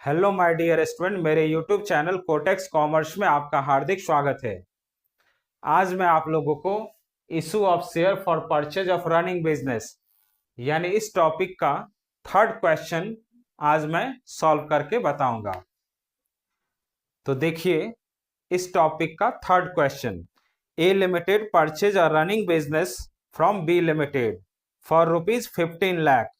Hello my dear student, मेरे YouTube channel cortex commerce में आपका हार्दिक स्वागत है। आज मैं आप लोगों को issue of share for purchase of running business यानी इस टॉपिक का थर्ड क्वेश्चन आज मैं सॉल्व करके बताऊंगा। तो देखिए इस टॉपिक का third question. A limited purchase a running business from B limited for ₹15 lakh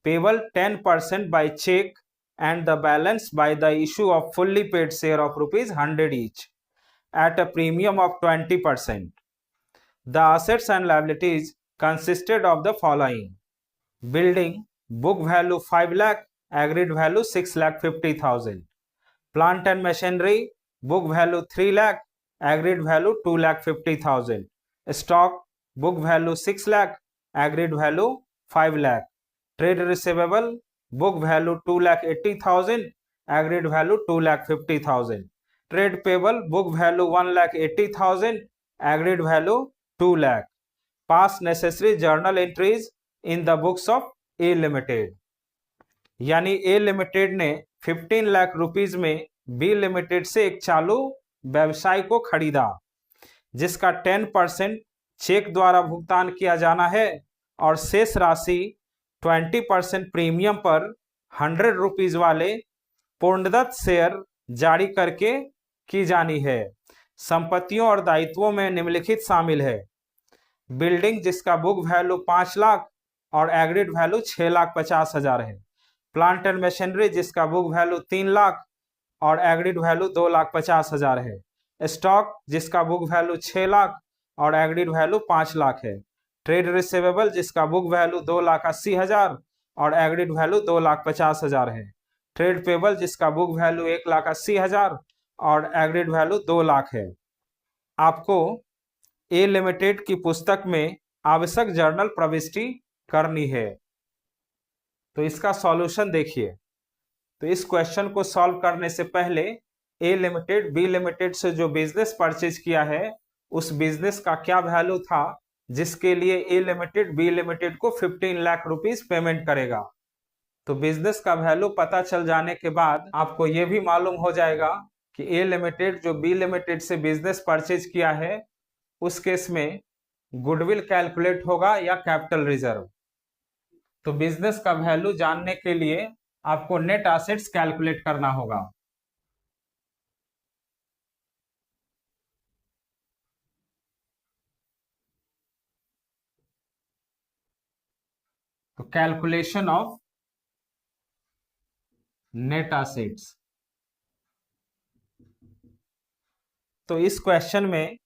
payable 10% by check and the balance by the issue of fully paid share of ₹100 each at a premium of 20%. The assets and liabilities consisted of the following: building, book value 5 lakh, agreed value 6,50,000; plant and machinery, book value 3 lakh, agreed value 2,50,000; stock, book value 6 lakh, agreed value 5 lakh; trade receivable, book value 2,80,000, agreed value 2,50,000; trade payable, book value 1,80,000, agreed value 2 lakh. Pass necessary journal entries in the books of A Limited. यानी ए limited ने 15 lakh rupees में B limited से एक चालू व्यवसाय को खरीदा, जिसका 10% चेक द्वारा भुगतान किया जाना है और शेष राशि 20% प्रीमियम पर 100 रुपीज वाले पूर्णदत्त शेयर जारी करके की जानी है। संपत्तियों और दायित्वों में निम्नलिखित शामिल है: बिल्डिंग जिसका बुक वैल्यू 5 लाख और एग्रीड वैल्यू 6,50,000 है; प्लांट एंड मशीनरी जिसका बुक वैल्यू 3 लाख और एग्रीड वैल्यू 2,50,000 है; स्टॉक जिसका बुक वैल्यू 6 लाख और एग्रीड वैल्यू 5 लाख है; ट्रेड रिसीवेबल जिसका बुक वैल्यू 2,80,000 और एग्रीड वैल्यू 2,50,000 है; ट्रेड पेबल जिसका बुक वैल्यू 1,80,000 और एग्रीड वैल्यू 2 लाख है। आपको ए लिमिटेड की पुस्तक में आवश्यक जर्नल प्रविष्टि करनी है। तो इसका सॉल्यूशन देखिए। तो इस क्वेश्चन को सॉल्व करने से पहले ए लिमिटेड बी लिमिटेड से जो बिजनेस परचेज किया है उस बिजनेस का क्या वैल्यू था जिसके लिए ए लिमिटेड बी लिमिटेड को 15 लाख रुपीस पेमेंट करेगा। तो बिजनेस का वैल्यू पता चल जाने के बाद आपको यह भी मालूम हो जाएगा कि ए लिमिटेड जो बी लिमिटेड से बिजनेस परचेज किया है उस केस में गुडविल कैलकुलेट होगा या कैपिटल रिजर्व। तो बिजनेस का वैल्यू जानने के लिए आपको नेट एसेट्स कैलकुलेट करना होगा। तो कैलकुलेशन ऑफ नेट एसेट्स। तो इस क्वेश्चन में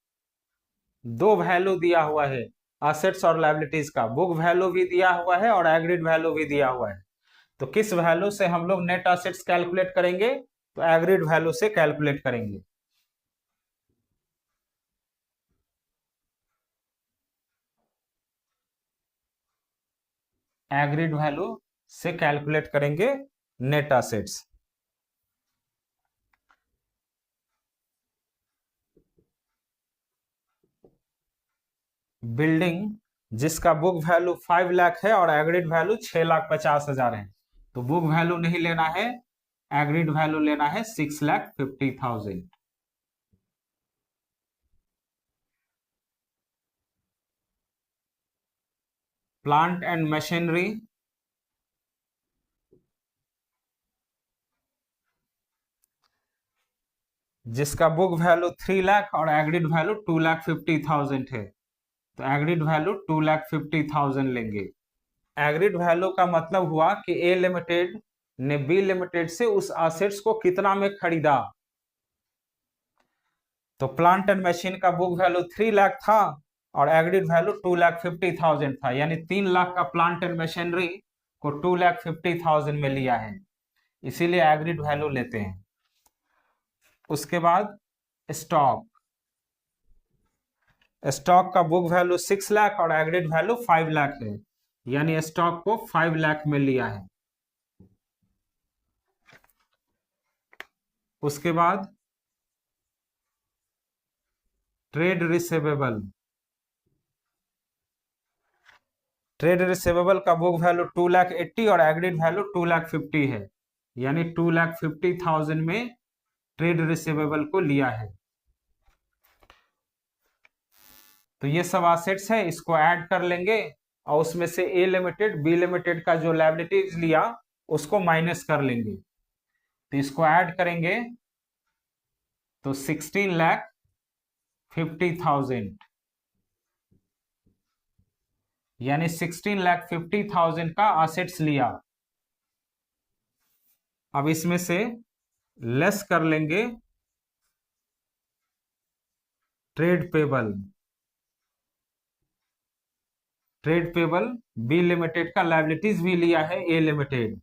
दो वैल्यू दिया हुआ है एसेट्स और लायबिलिटीज का, बुक वैल्यू भी दिया हुआ है और एग्रीड वैल्यू भी दिया हुआ है। तो किस वैल्यू से हम लोग नेट एसेट्स कैलकुलेट करेंगे? तो एग्रीड वैल्यू से कैलकुलेट करेंगे। एग्रीड वैल्यू से कैलकुलेट करेंगे नेट एसेट्स। बिल्डिंग जिसका बुक वैल्यू 5 लाख है और एग्रीड वैल्यू 6,50,000 है, तो बुक वैल्यू नहीं लेना है, एग्रीड वैल्यू लेना है 6,50,000। प्लांट एंड मशीनरी जिसका बुक वैल्यू 3 लाख और एग्रीड वैल्यू 2,50,000 है, तो एग्रीड वैल्यू 2,50,000 लेंगे। एग्रीड वैल्यू का मतलब हुआ कि ए लिमिटेड ने बी लिमिटेड से उस एसेट्स को कितना में खरीदा। तो प्लांट एंड मशीन का बुक वैल्यू 3 लाख था और एग्रीड वैल्यू 2,50,000 था, यानी 3 लाख का प्लांट एंड मशीनरी को 2,50,000 में लिया है, इसीलिए एग्रीड वैल्यू लेते हैं। उसके बाद स्टॉक, स्टॉक का बुक वैल्यू 6 लाख और एग्रीड वैल्यू 5 लाख है, यानी स्टॉक को 5 लाख में लिया है। उसके बाद ट्रेड रिसीवेबल, ट्रेड रिसीवेबल का बुक वैल्यू 2,80,000 और एग्रीड वैल्यू 2,50,000 है, यानी 2,50,000 में ट्रेड रिसीवेबल को लिया है। तो ये सब एसेट्स है, इसको ऐड कर लेंगे और उसमें से ए लिमिटेड बी लिमिटेड का जो लायबिलिटीज लिया उसको माइनस कर लेंगे। तो इसको ऐड करेंगे तो 16,50,000 यानी 16,50,000 का एसेट्स लिया। अब इसमें से लेस कर लेंगे trade payable. Trade payable B limited का लायबिलिटीज भी लिया है ए लिमिटेड।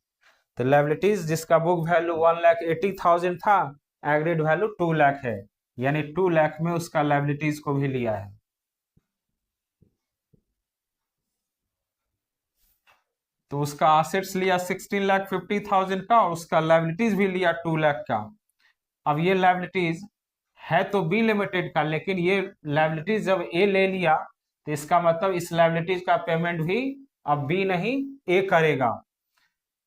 तो लायबिलिटीज जिसका बुक वैल्यू 1,80,000 था, एग्रीड वैल्यू 2 लाख है, यानी 2 लाख में उसका लायबिलिटीज को भी लिया है। तो उसका एसेट्स लिया 16,50,000 का और उसका लायबिलिटीज भी लिया 2 लाख का। अब ये लायबिलिटीज है तो बी लिमिटेड का, लेकिन ये लायबिलिटीज जब ए ले लिया तो इसका मतलब इस लायबिलिटीज का पेमेंट भी अब बी नहीं ए करेगा।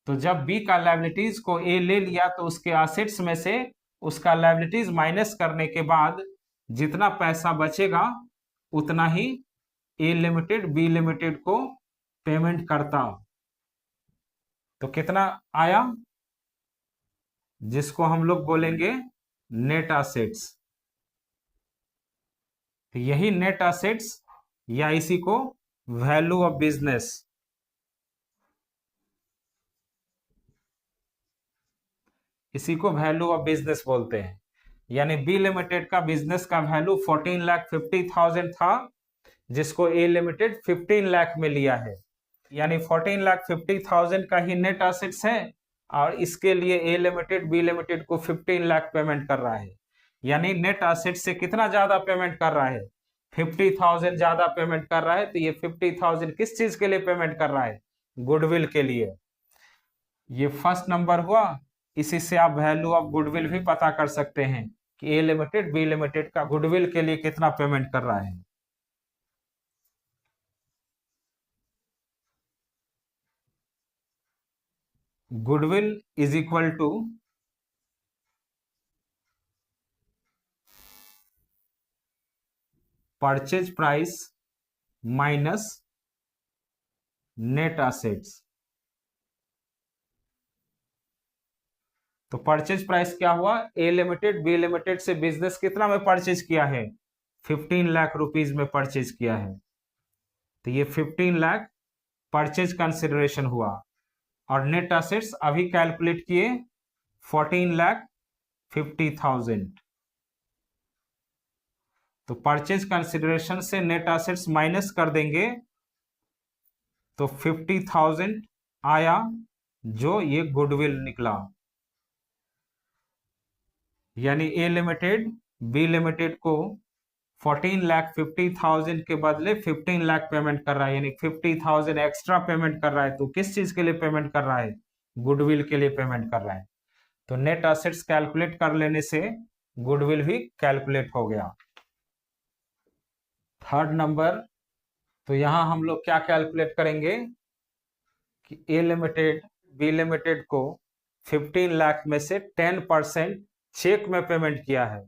तो जब बी का लायबिलिटीज को ए ले लिया तो उसके एसेट्स में से उसका लायबिलिटीज माइनस करने के बाद जितना पैसा बचेगा उतना ही ए लिमिटेड बी लिमिटेड को पेमेंट करता। तो कितना आया, जिसको हम लोग बोलेंगे नेट एसेट्स। तो यही नेट एसेट्स या इसी को वैल्यू ऑफ बिजनेस, इसी को वैल्यू ऑफ बिजनेस बोलते हैं। यानी बी लिमिटेड का बिजनेस का वैल्यू 14,50,000 था, जिसको ए लिमिटेड 15 लाख में लिया है। यानी 14,50,000 का ही नेट एसेट्स है और इसके लिए ए लिमिटेड बी लिमिटेड को 15 लाख पेमेंट कर रहा है। यानी नेट एसेट से कितना ज्यादा पेमेंट कर रहा है, 50,000 ज्यादा पेमेंट कर रहा है। तो ये 50,000 किस चीज के लिए पेमेंट कर रहा है, गुडविल के लिए। ये फर्स्ट नंबर हुआ। इसी से आप वैल्यू ऑफ गुडविल भी पता कर सकते हैं कि ए लिमिटेड बी लिमिटेड का गुडविल के लिए कितना पेमेंट कर रहा है। Goodwill is equal to purchase price minus net assets. तो परचेज प्राइस क्या हुआ, ए लिमिटेड बी लिमिटेड से बिजनेस कितना में परचेज किया है, 15 लाख रुपीज में परचेज किया है। तो ये 15 लाख परचेज कंसिडरेशन हुआ। और नेट एसेट्स अभी कैलकुलेट किए 14,50,000। तो परचेज कंसिडरेशन से नेट एसेट्स माइनस कर देंगे तो 50,000 आया, जो ये गुडविल निकला। यानी ए लिमिटेड बी लिमिटेड को 14,50,000 के बदले 15 लाख पेमेंट कर रहा है, यानी 50,000 एक्स्ट्रा पेमेंट कर रहा है। तो किस चीज के लिए पेमेंट कर रहा है, गुडविल के लिए पेमेंट कर रहा है। तो नेट एसेट्स कैलकुलेट कर लेने से गुडविल भी कैलकुलेट हो गया। थर्ड नंबर, तो यहां हम लोग क्या कैलकुलेट करेंगे कि ए लिमिटेड बी लिमिटेड को 15 लाख में से 10% चेक में पेमेंट किया है।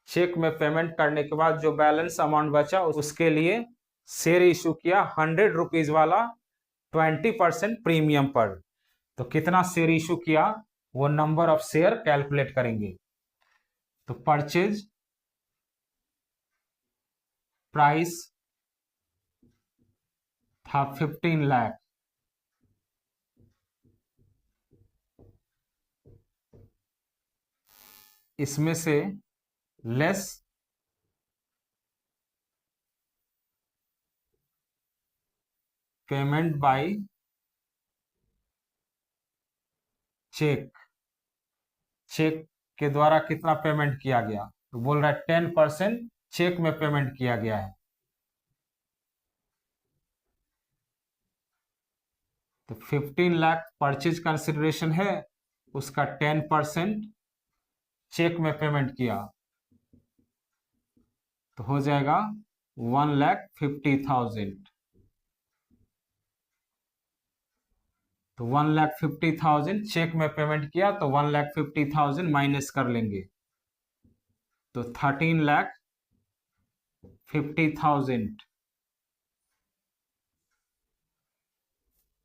चेक में पेमेंट करने के बाद जो बैलेंस अमाउंट बचा उसके लिए शेयर इशू किया 100 रुपीज वाला 20% प्रीमियम पर। तो कितना शेयर इशू किया, वो नंबर ऑफ शेयर कैलकुलेट करेंगे। तो परचेज प्राइस था 15 लाख, इसमें से less payment by cheque. Cheque के द्वारा कितना पेमेंट किया गया, तो बोल रहा है 10% चेक में पेमेंट किया गया है। तो 15 लाख परचेज कंसिडरेशन है, उसका 10% चेक में पेमेंट किया तो हो जाएगा 1,50,000। तो 1,50,000 चेक में पेमेंट किया तो 1,50,000 माइनस कर लेंगे, तो 13,50,000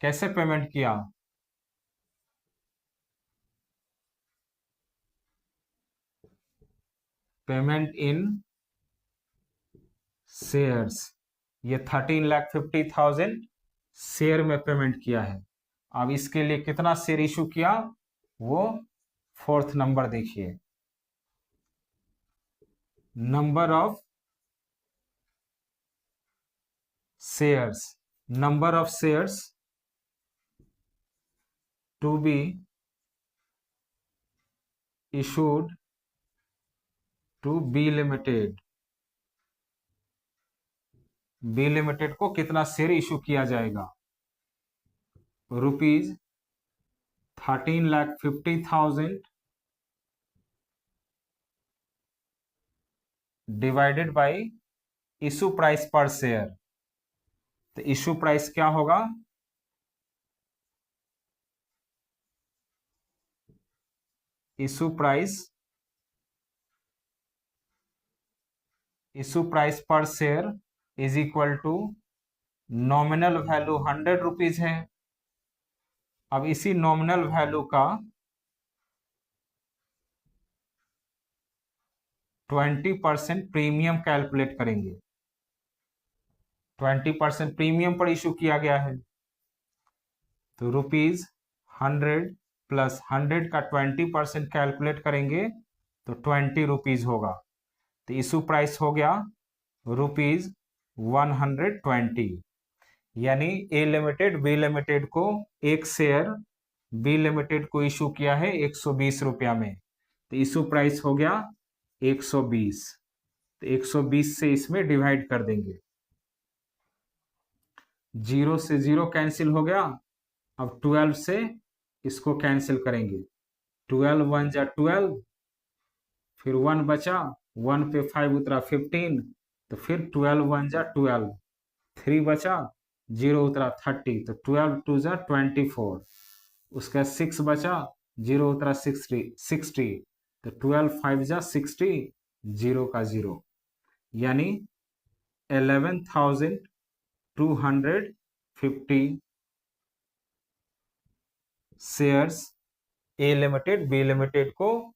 कैसे पेमेंट किया? Payment in shares. ये 13,50,000 शेयर में पेमेंट किया है। अब इसके लिए कितना शेयर इशू किया, वो फोर्थ नंबर देखिए, number of shares. Number of shares to be issued to B limited. B limited को कितना शेयर इशू किया जाएगा? Rupees 13,50,000 divided by issue price per share. तो इशू प्राइस क्या होगा? Issue price per share is equal to nominal value 100 rupees है। अब इसी नॉमिनल वैल्यू का 20% प्रीमियम कैलकुलेट करेंगे। 20% प्रीमियम पर इशू किया गया है, तो रुपीज 100 प्लस 100 का 20% कैलकुलेट करेंगे तो 20 रुपीज होगा। तो इशू प्राइस हो गया रुपीज 120। यानी ए लिमिटेड बी लिमिटेड को एक शेयर बी लिमिटेड को इशू किया है 120 रुपया में, तो इशू प्राइस हो गया 120। तो 120 से इसमें डिवाइड कर देंगे, 0 से 0 कैंसिल हो गया। अब 12 से इसको कैंसिल करेंगे, 12 1 जा 12, फिर 1 बचा, 1 पे 5 उतरा 15, तो फिर 12 1 जा 12, 3 बचा, 0 उतरा 30, तो 12 2 जा 24, उसका 6 बचा, 0 उतरा 60, तो 12 5 जा 60, 0 का 0, यानी 11,250 शेयर्स ए लिमिटेड बी लिमिटेड को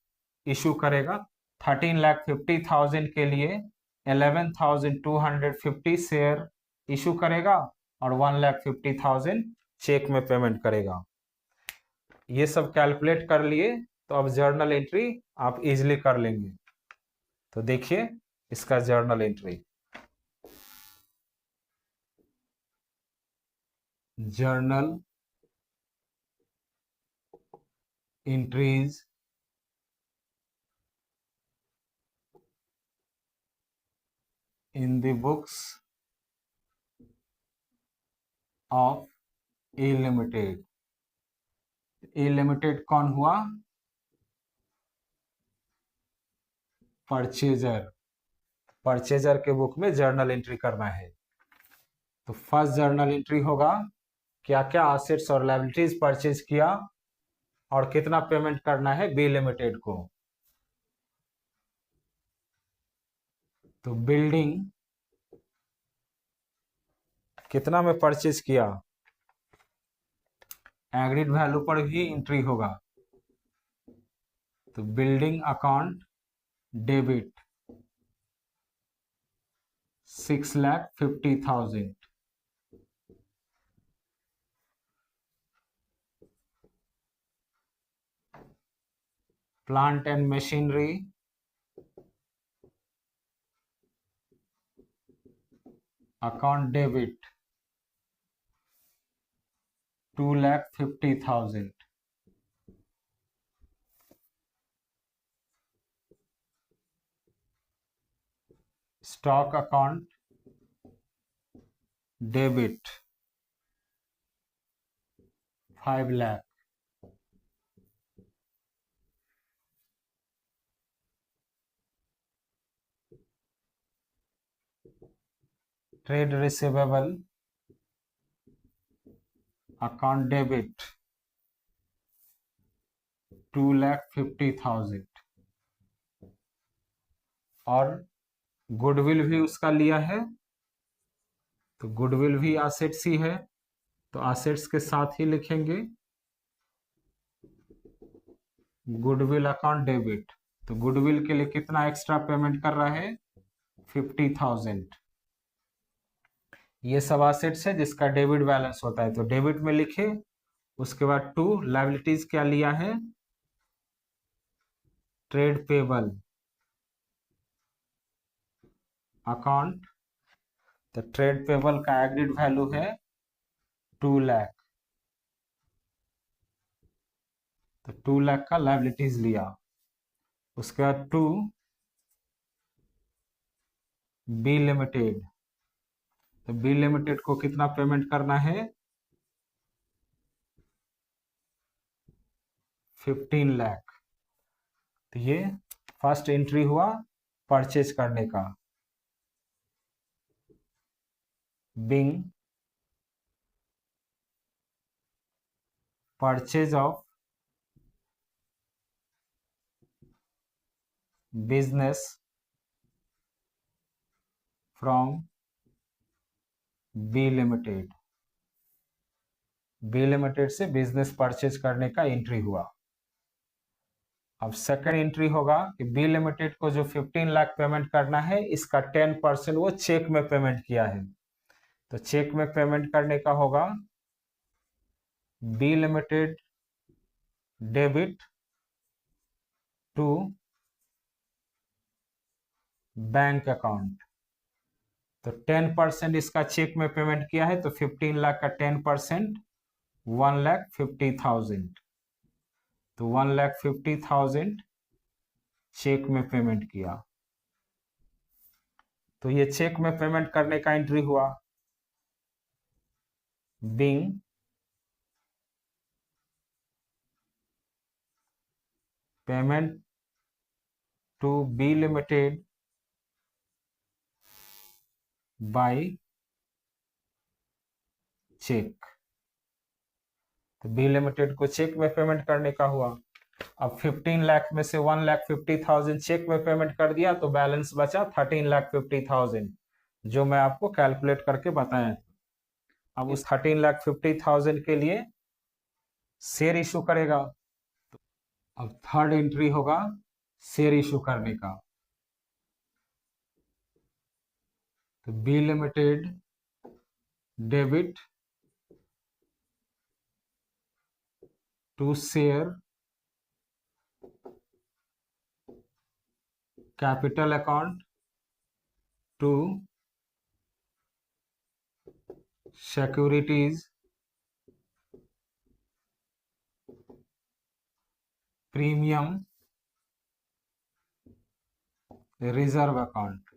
इशू करेगा। 13,50,000 के लिए 11,250 शेयर इशू करेगा और 1,50,000 चेक में पेमेंट करेगा। ये सब कैलकुलेट कर लिए, तो अब जर्नल एंट्री आप इजीली कर लेंगे। तो देखिए इसका journal entry, journal entries in the books of A limited. A limited कौन हुआ? परचेजर। परचेजर के बुक में जर्नल एंट्री करना है। तो फर्स्ट जर्नल एंट्री होगा क्या क्या असेट्स और लायबिलिटीज परचेज किया और कितना पेमेंट करना है बी लिमिटेड को। तो बिल्डिंग कितना में परचेज किया, एग्रीड वैल्यू पर ही एंट्री होगा। तो building account debit 6,50,000, plant and machinery account debit 2,50,000, stock account debit 5 lakh, trade receivable account debit 2,50,000। और गुडविल भी उसका लिया है, तो गुडविल भी एसेट्स ही है, तो एसेट्स के साथ ही लिखेंगे गुडविल अकाउंट डेबिट। तो गुडविल के लिए कितना एक्स्ट्रा पेमेंट कर रहा है? 50,000। ये सब एसेट्स है जिसका डेबिट बैलेंस होता है, तो डेबिट में लिखे। उसके बाद टू लायबिलिटीज क्या लिया है? Trade payable account. तो ट्रेड पेबल का एग्रीड वैल्यू है 2 लाख, तो 2 लाख का लायबिलिटीज लिया। उसके बाद टू बी लिमिटेड, तो बी लिमिटेड को कितना पेमेंट करना है? 15 लाख। तो ये फर्स्ट एंट्री हुआ परचेज करने का। Being purchase of business from B limited. B limited से बिजनेस परचेज करने का एंट्री हुआ। अब सेकंड एंट्री होगा कि बी लिमिटेड को जो 15 लाख पेमेंट करना है, इसका 10% वो चेक में पेमेंट किया है। तो चेक में पेमेंट करने का होगा B limited debit to bank account. तो 10% इसका चेक में पेमेंट किया है, तो 15 लाख का 10% 1,50,000। तो 1,50,000 चेक में पेमेंट किया। तो ये चेक में पेमेंट करने का एंट्री हुआ। Being payment to B limited by cheque. तो बी लिमिटेड को चेक में पेमेंट करने का हुआ। अब 15 लाख में से 1,50,000 चेक में पेमेंट कर दिया, तो बैलेंस बचा 13,50,000, जो मैं आपको कैलकुलेट करके बताया। अब उस 13,50,000 के लिए शेयर इशू करेगा। अब थर्ड एंट्री होगा शेयर इशू करने का। तो B limited debit to share capital account to securities premium reserve account.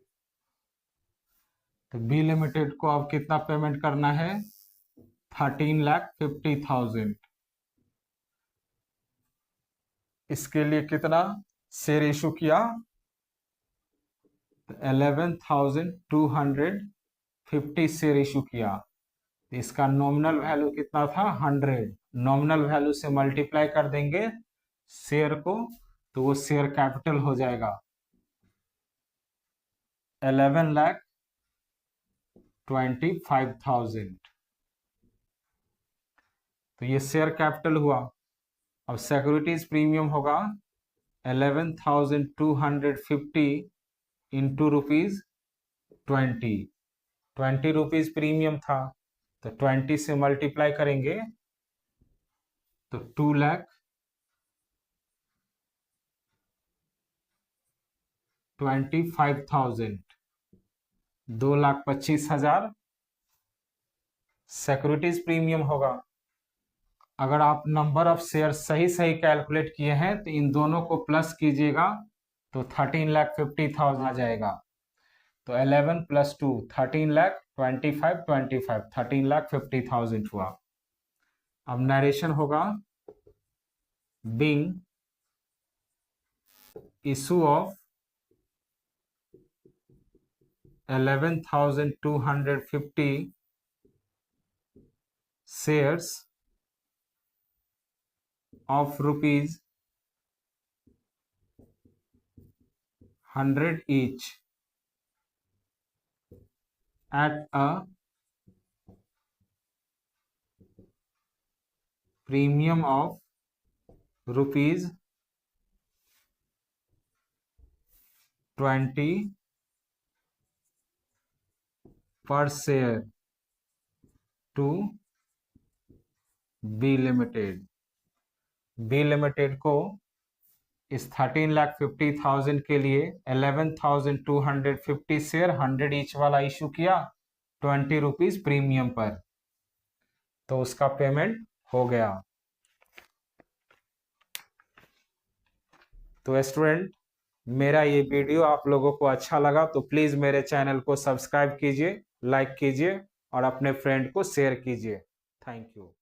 तो बी लिमिटेड को अब कितना पेमेंट करना है? 13,50,000। इसके लिए कितना शेयर इशू किया? 11,250 शेयर इशू किया। इसका नॉमिनल वैल्यू कितना था? 100। नॉमिनल वैल्यू से मल्टीप्लाई कर देंगे शेयर को, तो वो शेयर कैपिटल हो जाएगा 11,25,000। तो ये शेयर कैपिटल हुआ। अब सिक्योरिटीज प्रीमियम होगा 11,250 इंटू ₹20 प्रीमियम था, तो 20 से मल्टीप्लाई करेंगे तो 2,25,000, 2,25,000 सिक्योरिटीज प्रीमियम होगा। अगर आप नंबर ऑफ शेयर सही सही कैलकुलेट किए हैं तो इन दोनों को प्लस कीजिएगा, तो 13,50,000 आ जाएगा। तो 11 + 2 13 लाख 25 25 13,50,000 हुआ। अब नरेशन होगा being issue of 11,250 shares of 100 each at a premium of rupees 20 per share to B limited. B limited को इस 13,50,000 के लिए 11,250 शेयर 100 ईच वाला इशू किया 20 रुपीज प्रीमियम पर, तो उसका पेमेंट हो गया। तो स्टूडेंट, मेरा ये वीडियो आप लोगों को अच्छा लगा तो प्लीज मेरे चैनल को सब्सक्राइब कीजिए, लाइक कीजिए और अपने फ्रेंड को शेयर कीजिए। Thank you.